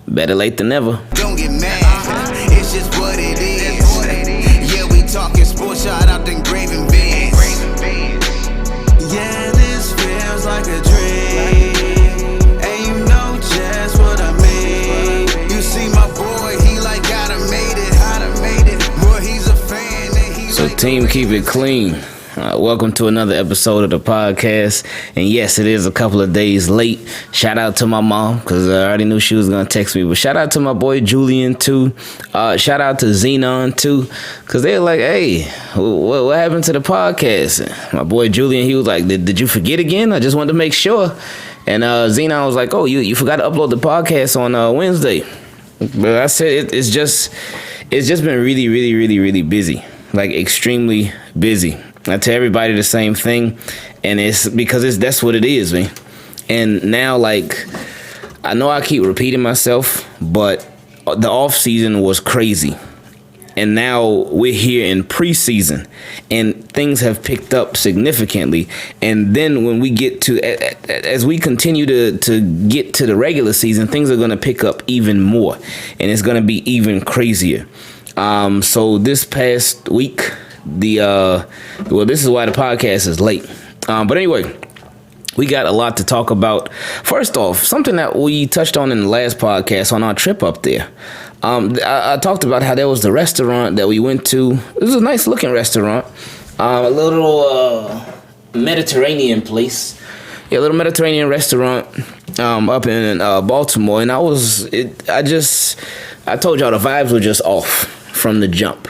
better late than never. Don't get mad, it's just what it is. Yeah, we talking sports, shout out to Ingravenvids. Yeah, this feels like a dream, and you know just what I mean. You see my boy, he like gotta made it. Boy, he's a fan, and he's So team, keep it clean. Welcome to another episode of the podcast. And yes, it is a couple of days late. Shout out to my mom, because I already knew she was going to text me. But shout out to my boy Julian, too. Shout out to Xenon, too. Because they're like, hey, what happened to the podcast? My boy Julian, he was like, did you forget again? I just wanted to make sure. And Xenon was like, oh, you forgot to upload the podcast on Wednesday. But I said it's just been really busy. Like, extremely busy. I tell everybody the same thing, and it's because that's what it is, man. And now, like, I know I keep repeating myself, but the off season was crazy, and now we're here in preseason, and things have picked up significantly. And then when we get to, as we continue to get to the regular season, things are going to pick up even more, and it's going to be even crazier. So this past week, this is why the podcast is late. But anyway, we got a lot to talk about. First off, something that we touched on in the last podcast on our trip up there. I talked about how there was the restaurant that we went to. It was a nice looking restaurant, a little Mediterranean place. Yeah, a little Mediterranean restaurant up in Baltimore. And I told y'all the vibes were just off from the jump.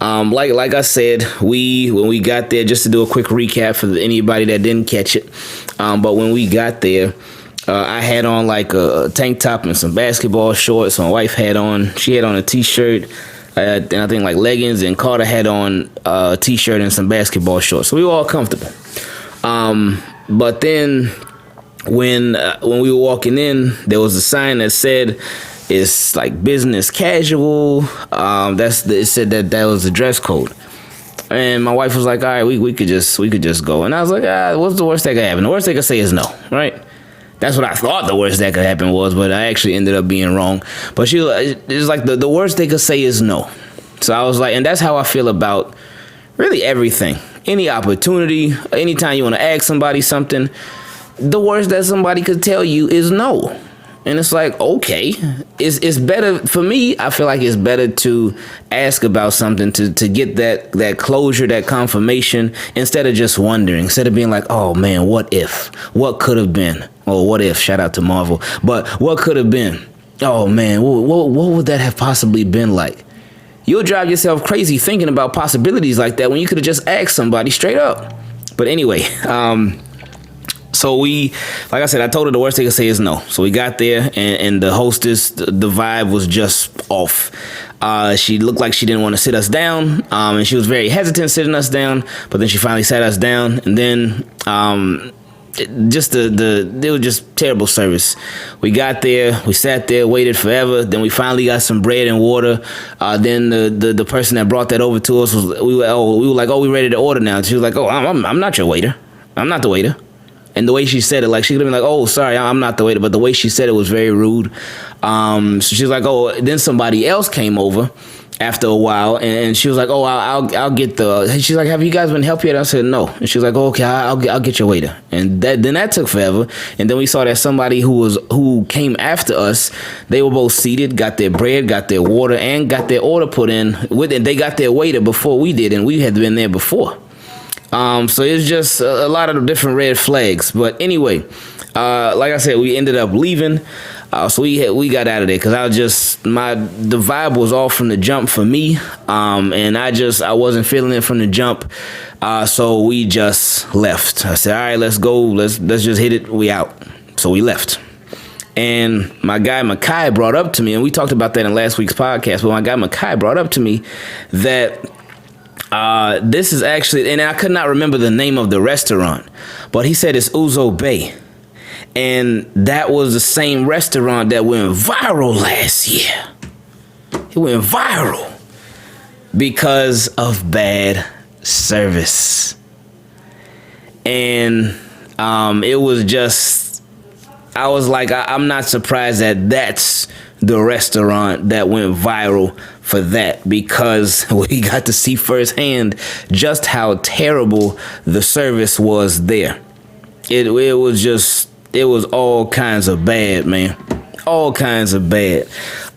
Like I said, when we got there, just to do a quick recap for anybody that didn't catch it, but when we got there, I had on like a tank top and some basketball shorts. My wife had on a t-shirt, and I think like leggings, and Carter had on a t-shirt and some basketball shorts. So we were all comfortable. But then when we were walking in, there was a sign that said, it's like business casual. It said that was the dress code, and my wife was like, "All right, we could just go." And I was like, "What's the worst that could happen? The worst they could say is no, right?" That's what I thought the worst that could happen was, but I actually ended up being wrong. But it's like the worst they could say is no. So I was like, and that's how I feel about really everything. Any opportunity, anytime you want to ask somebody something, the worst that somebody could tell you is no. And it's like, okay, it's better for me. I feel like it's better to ask about something to get that closure, that confirmation, instead of just wondering, instead of being like, oh man, what if, what could have been, or what if, shout out to Marvel, but what could have been, oh man, what would that have possibly been like? You'll drive yourself crazy thinking about possibilities like that when you could have just asked somebody straight up. But anyway, so like I said, I told her the worst they could say is no. So we got there, and the hostess, the vibe was just off. She looked like she didn't want to sit us down, and she was very hesitant sitting us down. But then she finally sat us down, and then it was just terrible service. We got there, we sat there, waited forever. Then we finally got some bread and water. Then the person that brought that over to us we were like, oh, we ready to order now. And she was like, oh, I'm not your waiter. I'm not the waiter. And the way she said it, like, she could have been like, oh, sorry, I'm not the waiter. But the way she said it was very rude. So she was like, oh, then somebody else came over after a while. And she was like, oh, I'll get she's like, have you guys been helped yet? I said, no. And she was like, oh, okay, I'll get your waiter. And then that took forever. And then we saw that somebody who came after us, they were both seated, got their bread, got their water, and got their order put in with it. They got their waiter before we did, and we had been there before. So it's just a lot of different red flags. But anyway, like I said, we ended up leaving. So we got out of there because the vibe was off from the jump for me. And I wasn't feeling it from the jump. So we just left. I said, all right, let's go. Let's just hit it. We out. So we left. And my guy Makai brought up to me, and we talked about that in last week's podcast, but my guy Makai brought up to me that this is actually, and I could not remember the name of the restaurant, but he said it's Uzo Bay. And that was the same restaurant that went viral last year. It went viral because of bad service. And it was just, I was like, I'm not surprised that that's the restaurant that went viral for that, because we got to see firsthand just how terrible the service was there. It was all kinds of bad, man. All kinds of bad.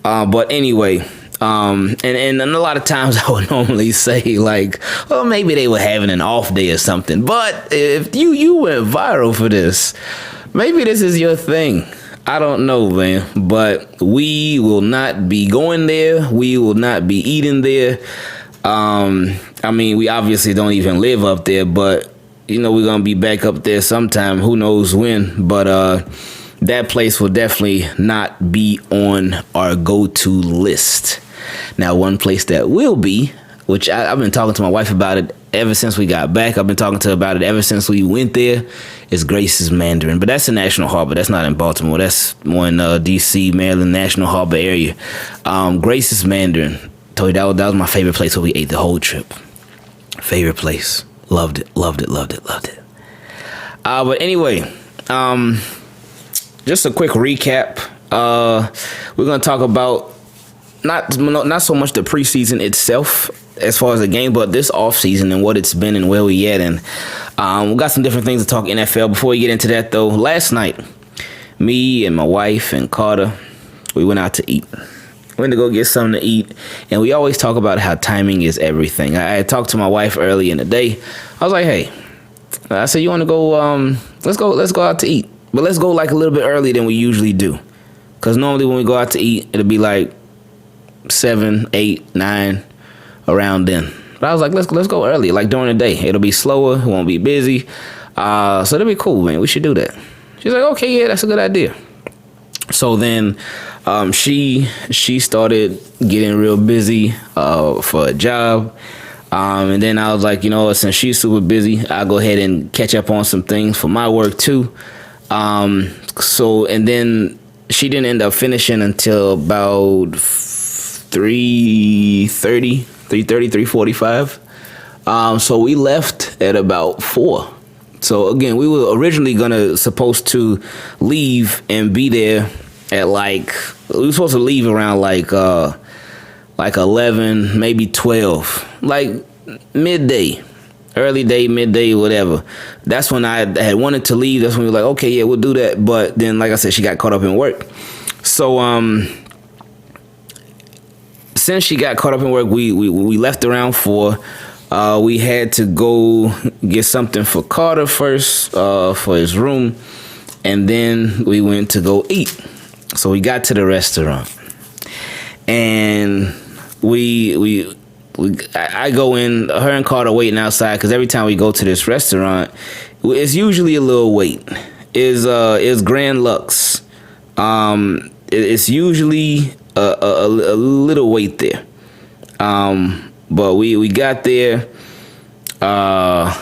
But anyway, and a lot of times I would normally say like, well, maybe they were having an off day or something. But if you went viral for this, maybe this is your thing. I don't know, man. But we will not be going there. We will not be eating there. I mean, we obviously don't even live up there, but you know, we're going to be back up there sometime. Who knows when? But that place will definitely not be on our go-to list. Now, one place that will be, which I've been talking to my wife about it ever since we got back. I've been talking to her about it ever since we went there, is Grace's Mandarin. But that's in National Harbor. That's not in Baltimore. That's more in D.C., Maryland, National Harbor area. Grace's Mandarin. Told you that was my favorite place where we ate the whole trip. Favorite place. Loved it. But anyway, just a quick recap. We're going to talk about not so much the preseason itself as far as the game, but this offseason and what it's been and where we at. And we got some different things to talk NFL. Before we get into that, though, last night, me and my wife and Carter, we went out to eat. Went to go get something to eat, and we always talk about how timing is everything. I had talked to my wife early in the day. I was like, hey, I said, you want to go, let's go out to eat. But let's go like a little bit earlier than we usually do. Because normally when we go out to eat, it'll be like 7, 8, 9, around then. But I was like, let's go early, like during the day. It'll be slower, it won't be busy. So it'll be cool, man. We should do that. She's like, okay, yeah, that's a good idea. So then she started getting real busy for a job. And then I was like, you know, since she's super busy, I'll go ahead and catch up on some things for my work too. And then she didn't end up finishing until about 3:45. So we left at about 4. So again, we were originally supposed to leave and be there at we were supposed to leave around like 11, maybe 12, like midday, early day, midday, whatever. That's when I had wanted to leave. That's when we were like, okay, yeah, we'll do that. But then, like I said, she got caught up in work. So since she got caught up in work, we left around 4. We had to go get something for Carter first, for his room, and then we went to go eat. So we got to the restaurant, and I go in. Her and Carter waiting outside because every time we go to this restaurant, it's usually a little wait. Is Grand Lux? It's usually a little wait there. But we got there, and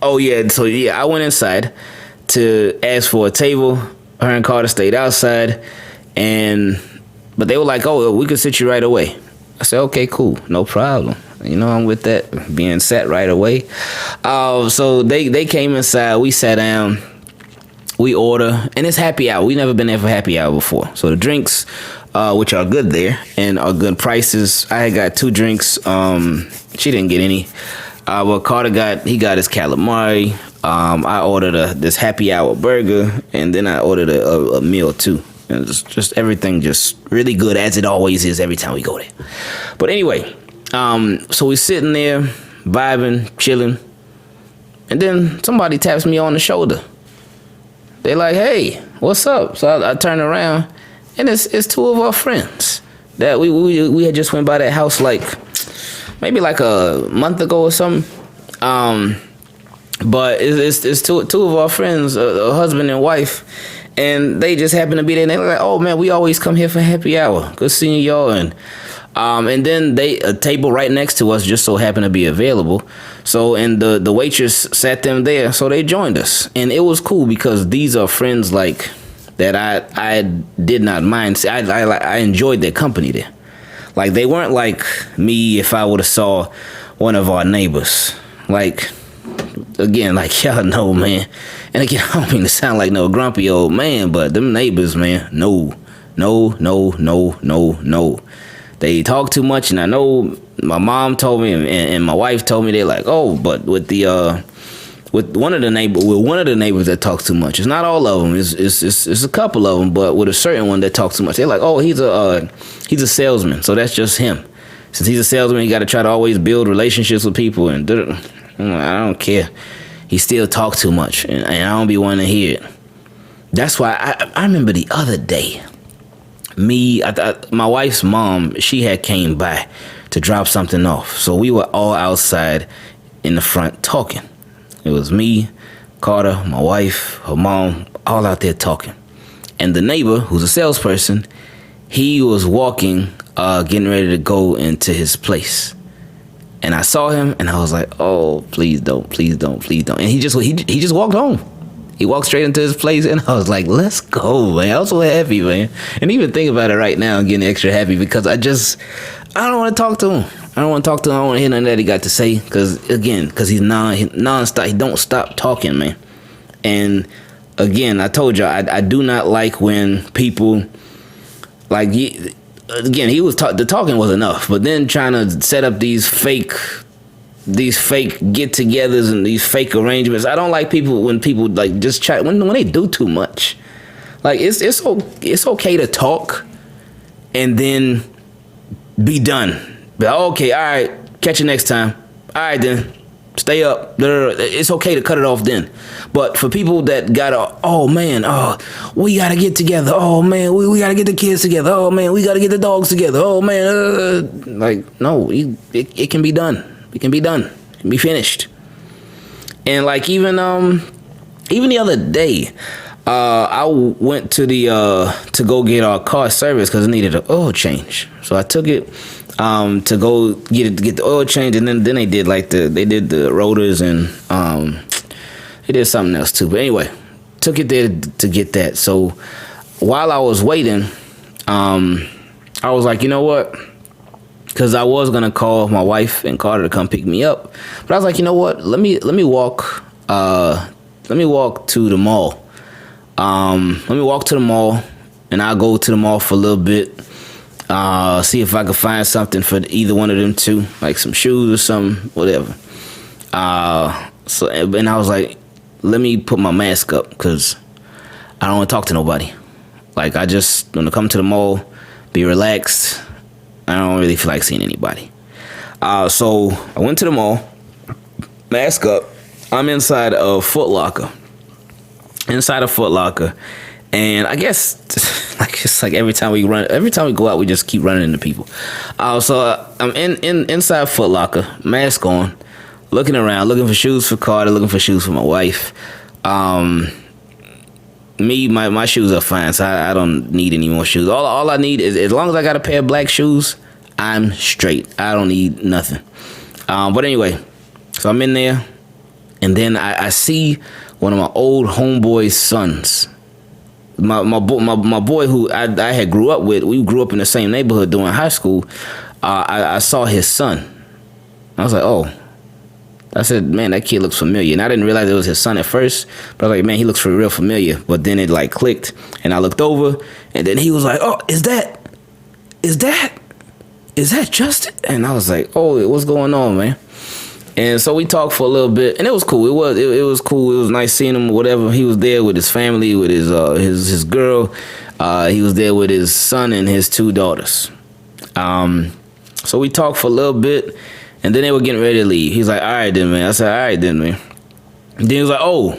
I went inside to ask for a table. Her and Carter stayed outside, but they were like, oh, we could sit you right away. I said, okay, cool, no problem. You know, I'm with that, being sat right away. So they came inside, we sat down, we order, and it's happy hour. We never been there for happy hour before. So the drinks, which are good there and are good prices. I had got 2 drinks. She didn't get any. But Carter got his calamari. I ordered this happy hour burger, and then I ordered a meal too. And just everything just really good, as it always is every time we go there. But anyway, so we're sitting there vibing, chilling, and then somebody taps me on the shoulder. They like, hey, what's up? So I turn around, and it's 2 of our friends that we had just went by that house maybe like a month ago or something. But it's two of our friends, a husband and wife, and they just happen to be there. And they're like, "Oh man, we always come here for happy hour. Good seeing y'all." And then a table right next to us just so happened to be available. So and the waitress sat them there, so they joined us, and it was cool because these are friends like that I did not mind. I enjoyed their company there. Like they weren't like me if I would have saw one of our neighbors. Like again, like y'all know, man. And again, I don't mean to sound like no grumpy old man, but them neighbors, man, no. They talk too much, and I know my mom told me, and my wife told me, they're like, oh, but with one of the neighbors that talks too much. It's not all of them. It's a couple of them, but with a certain one that talks too much, they're like, oh, he's a salesman, so that's just him. Since he's a salesman, he got to try to always build relationships with people, and I don't care. He still talk too much, and I don't be wanting to hear it. That's why I remember the other day, my wife's mom, she had came by to drop something off. So we were all outside in the front talking. It was me, Carter, my wife, her mom, all out there talking. And the neighbor, who's a salesperson, he was walking, getting ready to go into his place. And I saw him, and I was like, oh, please don't. And he just walked home. He walked straight into his place, and I was like, let's go, man. I was so happy, man. And even think about it right now, I'm getting extra happy because I don't want to talk to him. I don't want to hear nothing that he got to say because he's non-stop. He don't stop talking, man. And again, I told y'all, I do not like when people, like, again, the talking was enough, but then trying to set up these fake get-togethers and these fake arrangements. I don't like when people like just chat when they do too much. Like it's okay to talk and then be done. But okay, all right, catch you next time. All right then, stay up. It's okay to cut it off then. But for people that gotta, oh man, we gotta get together. Oh man, we gotta get the kids together. Oh man, we gotta get the dogs together. Oh man, like no, it can be done. It can be done. It can be finished. And like even the other day, I went to to go get our car service because it needed an oil change. So I took it to go get the oil change, and then they did the rotors and they did something else too. But anyway, took it there to get that. So while I was waiting, I was like, you know what? Because I was gonna call my wife and Carter to come pick me up, but I was like, you know what? Let me walk to the mall. Let me walk to the mall, and I'll go to the mall for a little bit. See if I can find something for either one of them two, like some shoes or something, whatever. And I was like, let me put my mask up because I don't want to talk to nobody. Like I just want to come to the mall, be relaxed. I don't really feel like seeing anybody. So I went to the mall, mask up. I'm inside of Foot Locker. And I guess like every time we go out, we just keep running into people. So I'm inside Foot Locker, mask on, looking around, looking for shoes for Carter, looking for shoes for my wife. My shoes are fine, so I don't need any more shoes. All I need is, as long as I got a pair of black shoes, I'm straight. I don't need nothing. But anyway, so I'm in there, and then I see one of my old homeboy's sons. My boy who I had grew up with. We grew up in the same neighborhood during high school. I saw his son. I was like, oh. I said, man, that kid looks familiar. And I didn't realize it was his son at first. But I was like, man, he looks real familiar. But then it like clicked. And I looked over. And then he was like, oh, is that Justin? And I was like, oh, what's going on, man? And so we talked for a little bit. And it was cool. It was cool. It was nice seeing him, whatever. He was there with his family, with his girl. He was there with his son and his two daughters. So we talked for a little bit. And then they were getting ready to leave. He's like, all right then, man. I said, all right then, man. And then he was like, oh.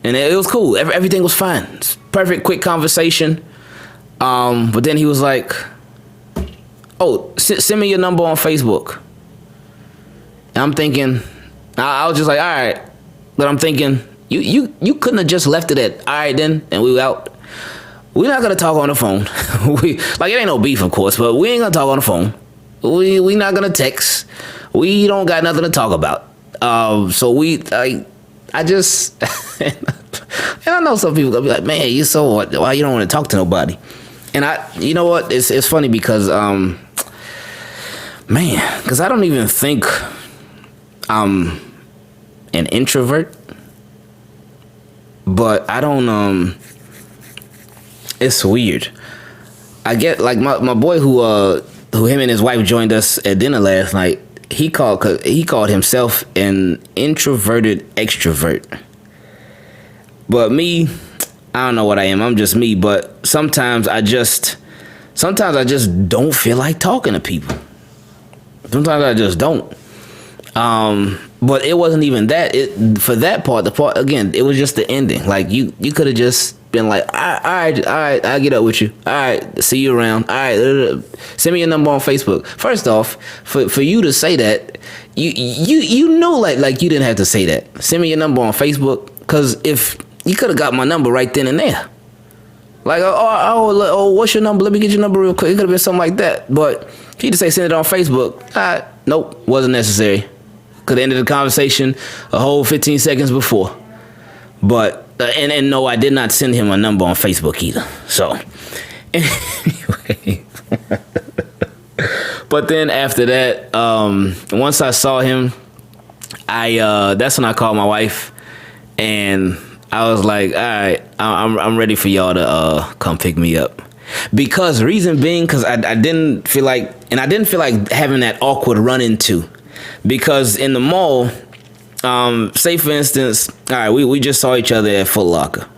And it was cool. Everything was fine. It's perfect, quick conversation. But then he was like, oh, send me your number on Facebook. And I'm thinking, I was just like, all right. But I'm thinking, you couldn't have just left it at, all right then, and we were out. We're not going to talk on the phone. It ain't no beef, of course, but we ain't going to talk on the phone. We not gonna text. We don't got nothing to talk about. I just and I know some people gonna be like, man, you so what? Why you don't want to talk to nobody? And you know what? It's funny because because I don't even think an introvert, but I don't. It's weird. I get like my boy who him and his wife joined us at dinner last night. He called himself an introverted extrovert. But me, I don't know what I am. I'm just me. But sometimes I just don't feel like talking to people. Sometimes I just don't. But it wasn't even that. For that part, the part again, it was just the ending. Like you could have just been like, all right, I'll get up with you. All right, see you around. All right, send me your number on Facebook. First off, for you to say that, you know, like you didn't have to say that. Send me your number on Facebook, because if you could have got my number right then and there. Like, oh, what's your number? Let me get your number real quick. It could have been something like that. But if you just say send it on Facebook, nope, wasn't necessary. Could have ended the conversation a whole 15 seconds before. But, and no, I did not send him a number on Facebook either. So, anyway. But then after that, once I saw him, that's when I called my wife. And I was like, all right, I'm ready for y'all to come pick me up. Because reason being, because I didn't feel like having that awkward run into. Because in the mall, say for instance, all right, we just saw each other at Foot Locker,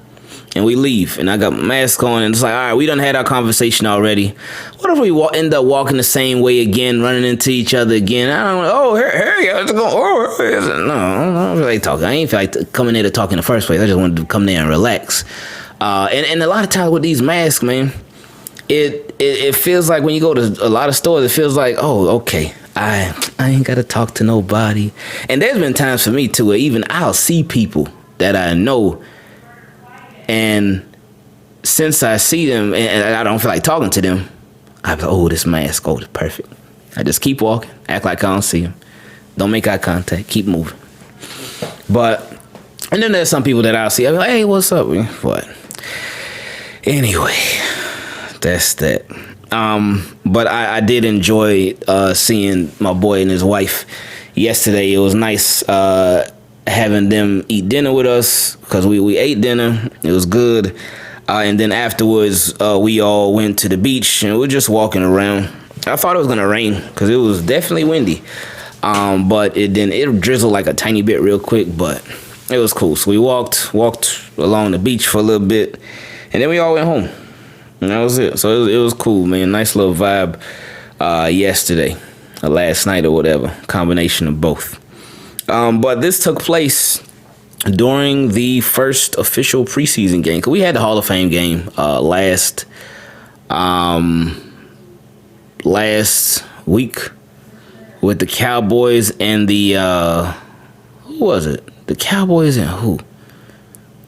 and we leave, and I got my mask on, and it's like, all right, we done had our conversation already. What if we end up walking the same way again, running into each other again? I don't know. Oh, hey, how's it going? No, I don't feel like talking. I ain't feel like coming there to talk in the first place. I just wanted to come there and relax. And a lot of times with these masks, man, it feels like when you go to a lot of stores, it feels like, oh, okay, I ain't got to talk to nobody. And there's been times for me too where even I'll see people that I know, and since I see them and I don't feel like talking to them, I'm like, oh, this mask, oh, it's perfect. I just keep walking, act like I don't see them. Don't make eye contact, keep moving. And then there's some people that I'll see, I'm like, hey, what's up? But anyway, that's that. But I did enjoy seeing my boy and his wife yesterday. It was nice having them eat dinner with us, because we ate dinner. It was good. And then afterwards, we all went to the beach and we were just walking around. I thought it was going to rain because it was definitely windy. But it drizzled like a tiny bit real quick, but it was cool. So we walked along the beach for a little bit, and then we all went home. And that was it. So it was cool, man. Nice little vibe yesterday, or last night, or whatever. Combination of both. But this took place during the first official preseason game. Because we had the Hall of Fame game last week with the Cowboys and the who was it? The Cowboys and who?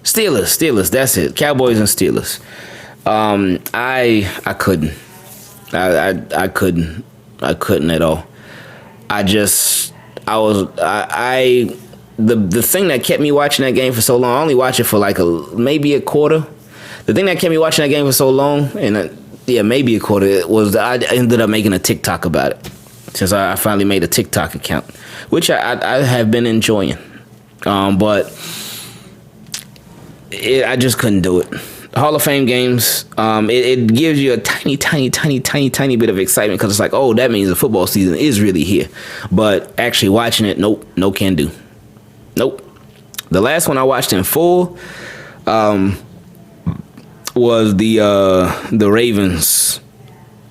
Steelers. That's it. Cowboys and Steelers. I couldn't. I couldn't at all. The thing that kept me watching that game for so long, I only watched it for like maybe a quarter. The thing that kept me watching that game for so long, and maybe a quarter, was that I ended up making a TikTok about it. Since I finally made a TikTok account, which I have been enjoying. But I just couldn't do it. Hall of Fame games, it gives you a tiny bit of excitement, because it's like, oh, that means the football season is really here. But actually watching it, nope, no can do. Nope. The last one I watched in full was the Ravens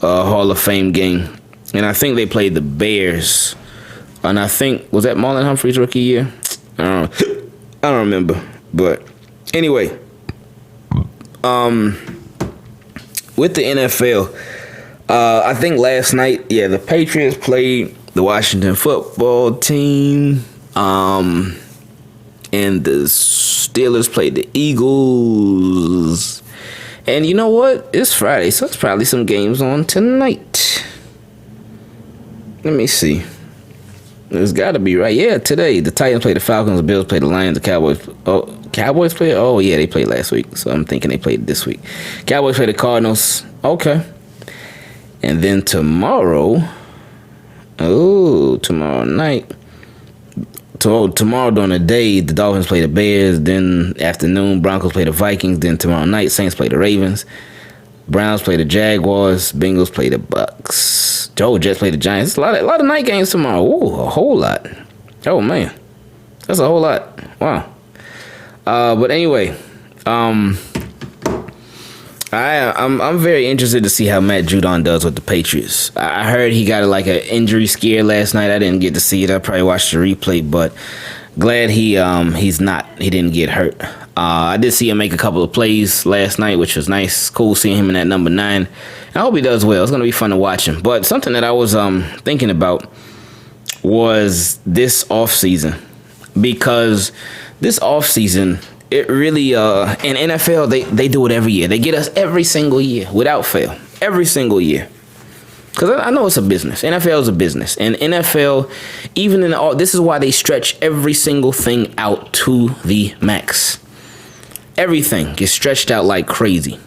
Hall of Fame game. And I think they played the Bears. And I think, was that Marlon Humphrey's rookie year? I don't remember. But anyway, with the NFL, I think last night, the Patriots played the Washington football team. And the Steelers played the Eagles. And you know what? It's Friday, so it's probably some games on tonight. Let me see. It's got to be right. Yeah, today. The Titans play the Falcons, the Bills play the Lions, the Cowboys. Oh, Cowboys play? Oh, yeah, they played last week. So I'm thinking they played this week. Cowboys play the Cardinals. Okay. And then tomorrow night, tomorrow during the day, the Dolphins play the Bears. Then afternoon, Broncos play the Vikings. Then tomorrow night, Saints play the Ravens. Browns play the Jaguars. Bengals play the Bucks. Jets play the Giants. It's a lot of night games tomorrow. Ooh, a whole lot. Oh man, that's a whole lot. Wow. But anyway, I'm very interested to see how Matt Judon does with the Patriots. I heard he got like an injury scare last night. I didn't get to see it. I probably watched the replay, but glad he didn't get hurt. I did see him make a couple of plays last night, which was nice. Cool seeing him in that number 9. I hope he does well. It's gonna be fun to watch him. But something that I was thinking about was this offseason, because this offseason, it really in NFL they do it every year. They get us every single year without fail. Every single year. Because I know it's a business. NFL is a business. And NFL, even in all, this is why they stretch every single thing out to the max. Everything gets stretched out like crazy.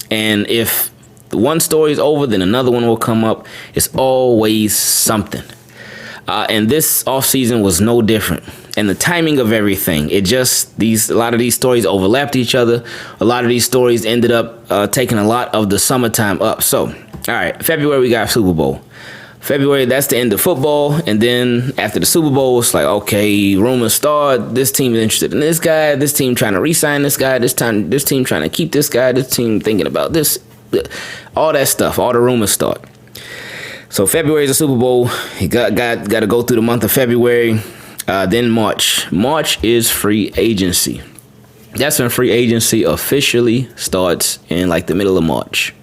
And if one story is over, then another one will come up. It's always something. And this offseason was no different. And the timing of everything, a lot of these stories overlapped each other. A lot of these stories ended up taking a lot of the summertime up. So, all right, February we got Super Bowl. February, that's the end of football. And then after the Super Bowl, it's like, okay, rumors start. This team is interested in this guy. This team trying to re-sign this guy. This team trying to keep this guy. This team thinking about this. All that stuff. All the rumors start. So February is the Super Bowl. You got to go through the month of February. Then March. March is free agency. That's when free agency officially starts in like the middle of March.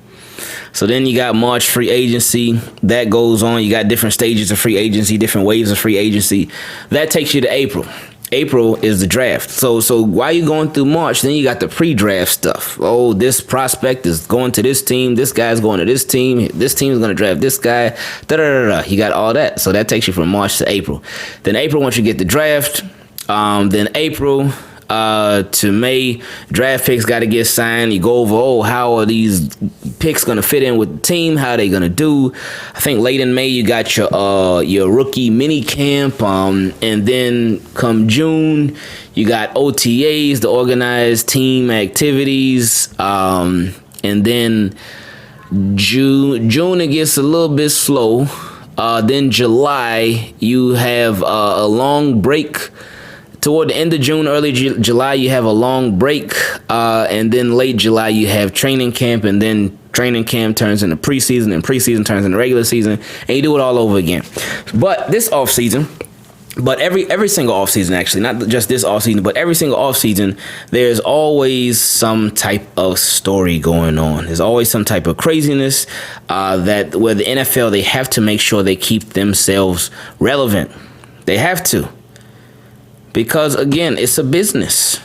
So then you got March free agency. That goes on. You got different stages of free agency, different waves of free agency. That takes you to April. April is the draft. So while you're going through March, then you got the pre-draft stuff. Oh, this prospect is going to this team. This guy's going to this team. This team is going to draft this guy. Da-da-da-da. You got all that. So that takes you from March to April. Then April, once you get the draft, then April to May, draft picks got to get signed. You go over, how are these picks going to fit in with the team? How are they going to do? I think late in May, you got your rookie mini camp. And then come June, you got OTAs, the organized team activities. And then June, it gets a little bit slow. Then July, you have a long break. Toward the end of June, early July, you have a long break. And then late July, you have training camp. And then training camp turns into preseason. And preseason turns into regular season. And you do it all over again. But this offseason, every single offseason, actually, not just this offseason, but every single offseason, there's always some type of story going on. There's always some type of craziness where the NFL, they have to make sure they keep themselves relevant. They have to. Because, again, it's a business.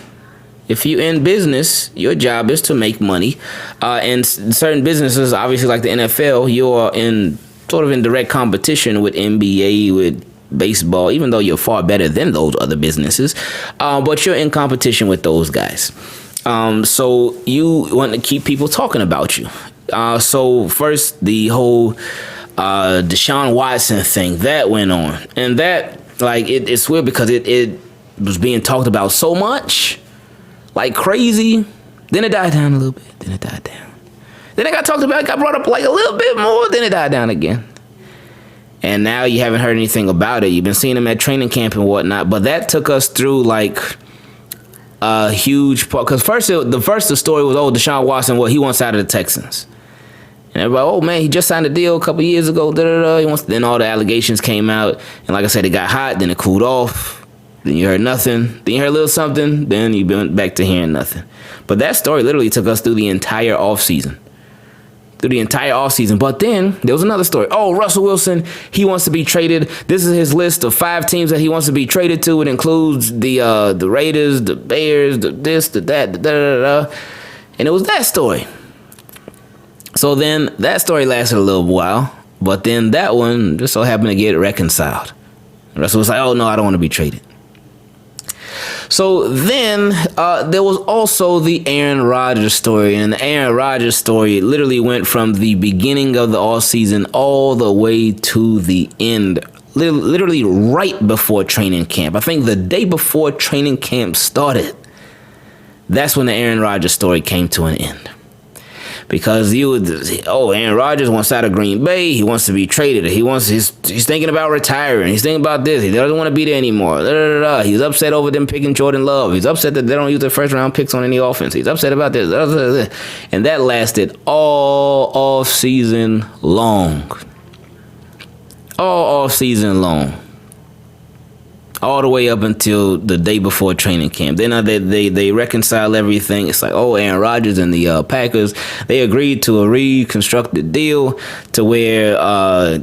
If you're in business, your job is to make money. And certain businesses, obviously like the NFL, you're in direct competition with NBA, with baseball, even though you're far better than those other businesses. But you're in competition with those guys. So you want to keep people talking about you. So first, the whole Deshaun Watson thing, that went on. And that, it's weird because it was being talked about so much, like crazy. Then it died down a little bit. Then it died down. Then it got talked about, got brought up like a little bit more. Then it died down again. And now you haven't heard anything about it. You've been seeing him at training camp and whatnot. But that took us through like a huge part. Because the story was, Deshaun Watson, he wants out of the Texans. And everybody, man, he just signed a deal a couple years ago. Then all the allegations came out. And like I said, it got hot. Then it cooled off. Then you heard nothing. Then you heard a little something. Then you went back to hearing nothing. But that story literally took us through the entire offseason. But then there was another story. Russell Wilson, he wants to be traded. This is his list of 5 teams that he wants to be traded to. It includes the Raiders, the Bears, the this, the that, the da-da-da-da. And it was that story. So then that story lasted a little while. But then that one just so happened to get reconciled. Russell was like, no, I don't want to be traded. So then there was also the Aaron Rodgers story. And the Aaron Rodgers story literally went from the beginning of the offseason all the way to the end. literally right before training camp. I think the day before training camp started, that's when the Aaron Rodgers story came to an end. Because Aaron Rodgers wants out of Green Bay. He wants to be traded. He's thinking about retiring. He's thinking about this. He doesn't want to be there anymore. He's upset over them picking Jordan Love. He's upset that they don't use their first round picks on any offense. He's upset about this. And that lasted all off season long. All off season long. All the way up until the day before training camp. Then they reconcile everything. It's like, Aaron Rodgers and the Packers, they agreed to a reconstructed deal to where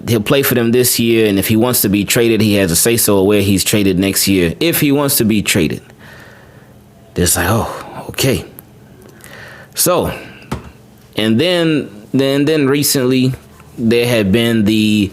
he'll play for them this year, and if he wants to be traded, he has a say-so of where he's traded next year, if he wants to be traded. It's like, okay. So, and then recently, there had been the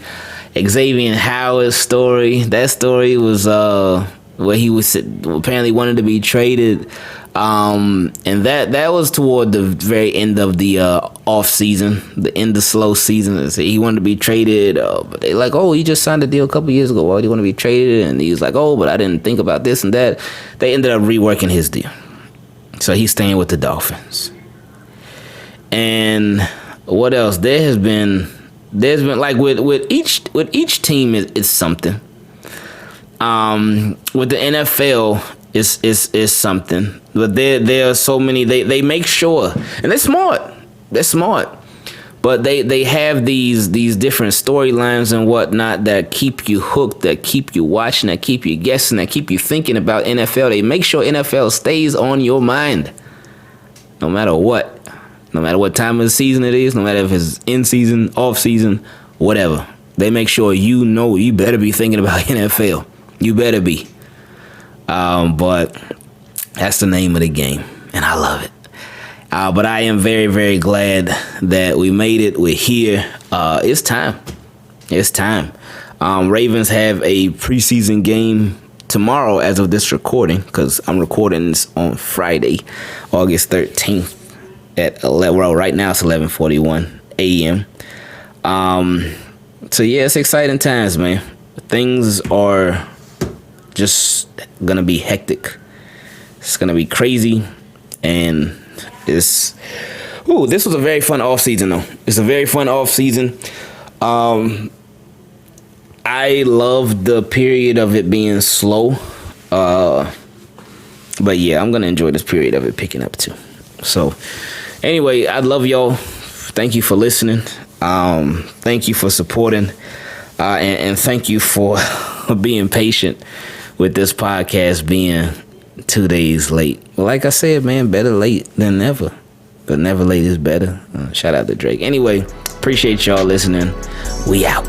Xavier Howard story. That story was where he was apparently wanted to be traded, and that was toward the very end of the off season, the end of slow season. He wanted to be traded, but they like, he just signed a deal a couple years ago. Why do you want to be traded? And he was like, but I didn't think about this and that. They ended up reworking his deal, so he's staying with the Dolphins. And what else? There's been like with each team is something. With the NFL is something. But there are so many. They make sure, and they're smart. But they have these different storylines and whatnot that keep you hooked, that keep you watching, that keep you guessing, that keep you thinking about NFL. They make sure NFL stays on your mind, no matter what. No matter what time of the season it is, no matter if it's in season, off season, whatever. They make sure you better be thinking about NFL. You better be. But that's the name of the game, and I love it. But I am very, very glad that we made it. We're here. It's time. Ravens have a preseason game tomorrow as of this recording, because I'm recording this on Friday, August 13th. At 11, well, right now it's 11:41 a.m. So yeah, it's exciting times, man. Things are just gonna be hectic. It's gonna be crazy, and this was a very fun off season though. It's a very fun off season. I love the period of it being slow, but yeah, I'm gonna enjoy this period of it picking up too. So. Anyway, I love y'all. Thank you for listening. Thank you for supporting. And thank you for being patient with this podcast being 2 days late. Well, like I said, man, better late than never. But never late is better. Shout out to Drake. Anyway, appreciate y'all listening. We out.